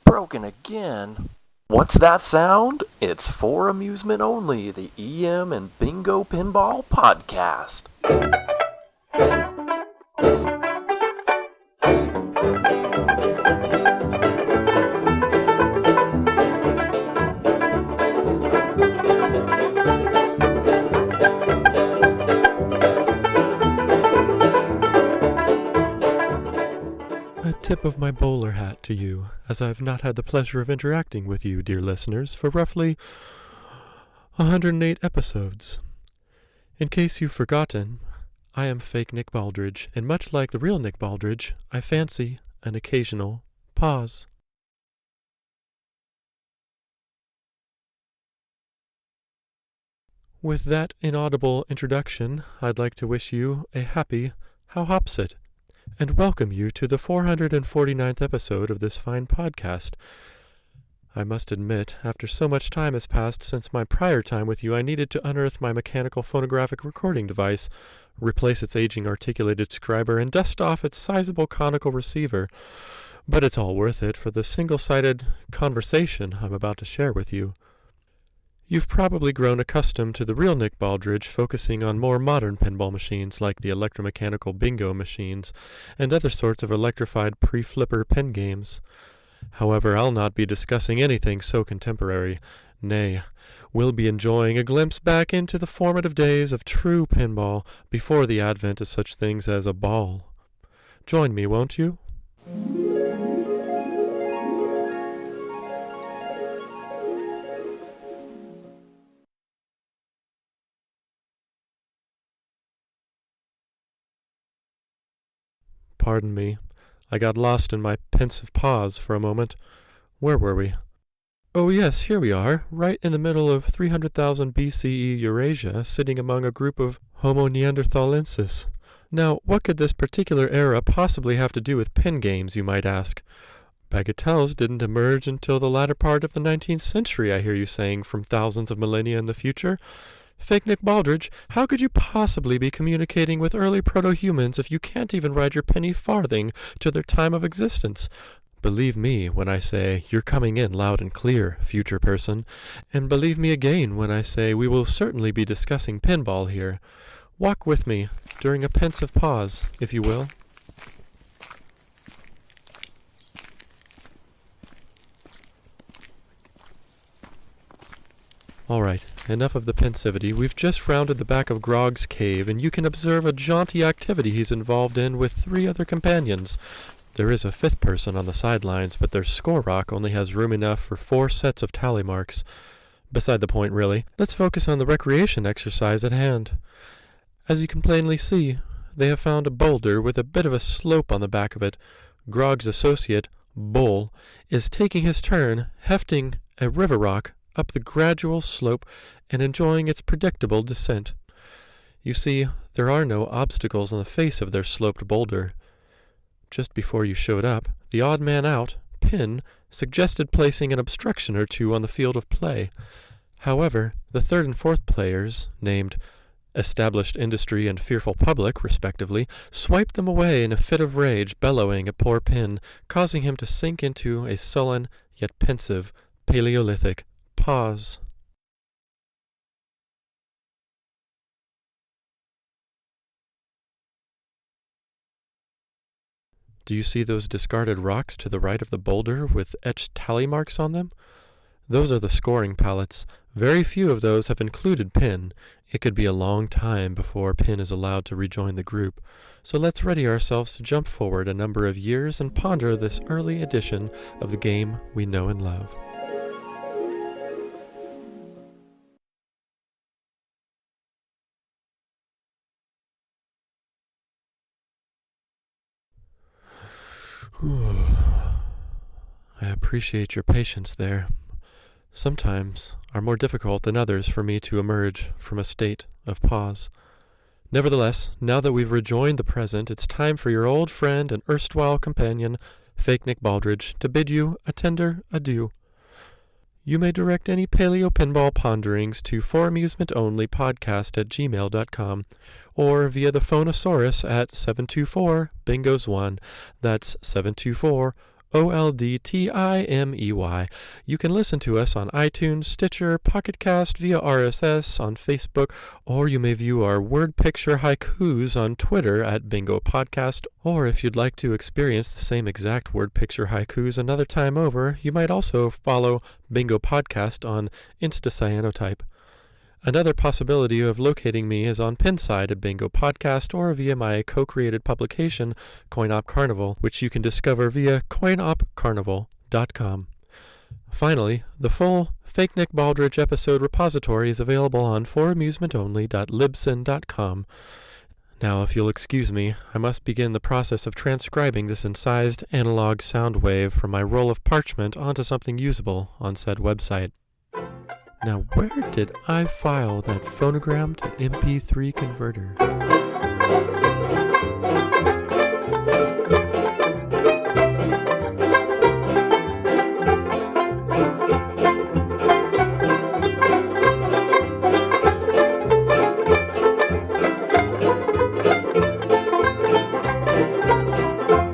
Broken again. What's that sound? It's for amusement only, the EM and Bingo Pinball Podcast. A tip of my bowler hat to you, as I've not had the pleasure of interacting with you, dear listeners, for roughly 108 episodes. In case you've forgotten, I am fake Nick Baldridge, and much like the real Nick Baldridge, I fancy an occasional pause. With that inaudible introduction, I'd like to wish you a happy How Hops It, and welcome you to the 449th episode of this fine podcast. I must admit, after so much time has passed since my prior time with you, I needed to unearth my mechanical phonographic recording device, replace its aging articulated scriber, and dust off its sizable conical receiver. But it's all worth it for the single-sided conversation I'm about to share with you. You've probably grown accustomed to the real Nick Baldridge focusing on more modern pinball machines like the electromechanical bingo machines and other sorts of electrified pre-flipper pen games. However, I'll not be discussing anything so contemporary. Nay, we'll be enjoying a glimpse back into the formative days of true pinball before the advent of such things as a ball. Join me, won't you? Pardon me. I got lost in my pensive pause for a moment. Where were we? Oh yes, here we are, right in the middle of 300,000 BCE Eurasia, sitting among a group of Homo neanderthalensis. Now, what could this particular era possibly have to do with pin games, you might ask? Bagatelles didn't emerge until the latter part of the 19th century, I hear you saying, from thousands of millennia in the future. Fake Nick Baldridge, how could you possibly be communicating with early proto-humans if you can't even ride your penny farthing to their time of existence? Believe me when I say you're coming in loud and clear, future person, and believe me again when I say we will certainly be discussing pinball here. Walk with me during a pensive pause, if you will. All right, enough of the pensivity. We've just rounded the back of Grog's cave, and you can observe a jaunty activity he's involved in with 3 other companions. There is a 5th person on the sidelines, but their score rock only has room enough for 4 sets of tally marks. Beside the point, really. Let's focus on the recreation exercise at hand. As you can plainly see, they have found a boulder with a bit of a slope on the back of it. Grog's associate, Bull, is taking his turn, hefting a river rock up the gradual slope and enjoying its predictable descent. You see, there are no obstacles on the face of their sloped boulder. Just before you showed up, the odd man out, Pin, suggested placing an obstruction or 2 on the field of play. However, the 3rd and 4th players, named Established Industry and Fearful Public, respectively, swiped them away in a fit of rage, bellowing at poor Pin, causing him to sink into a sullen yet pensive Paleolithic pause. Do you see those discarded rocks to the right of the boulder with etched tally marks on them? Those are the scoring pallets. Very few of those have included Pin. It could be a long time before Pin is allowed to rejoin the group. So let's ready ourselves to jump forward a number of years and ponder this early edition of the game we know and love. I appreciate your patience there. Sometimes are more difficult than others for me to emerge from a state of pause. Nevertheless, now that we've rejoined the present, it's time for your old friend and erstwhile companion, Fake Nick Baldridge, to bid you a tender adieu. You may direct any paleo pinball ponderings to foramusementonlypodcast@gmail.com or via the Phonosaurus at 724-BINGOS1. That's 724-OLDTIMEY. You can listen to us on iTunes, Stitcher, Pocket Cast, via RSS, on Facebook, or you may view our word picture haikus on Twitter at Bingo Podcast. Or if you'd like to experience the same exact word picture haikus another time over, you might also follow Bingo Podcast on Instacyanotype. Another possibility of locating me is on Pinside at Bingo Podcast or via my co-created publication, CoinOp Carnival, which you can discover via coinopcarnival.com. Finally, the full Fake Nick Baldridge episode repository is available on foramusementonly.libsyn.com. Now, if you'll excuse me, I must begin the process of transcribing this incised analog sound wave from my roll of parchment onto something usable on said website. Now, where did I file that phonogram to MP3 converter?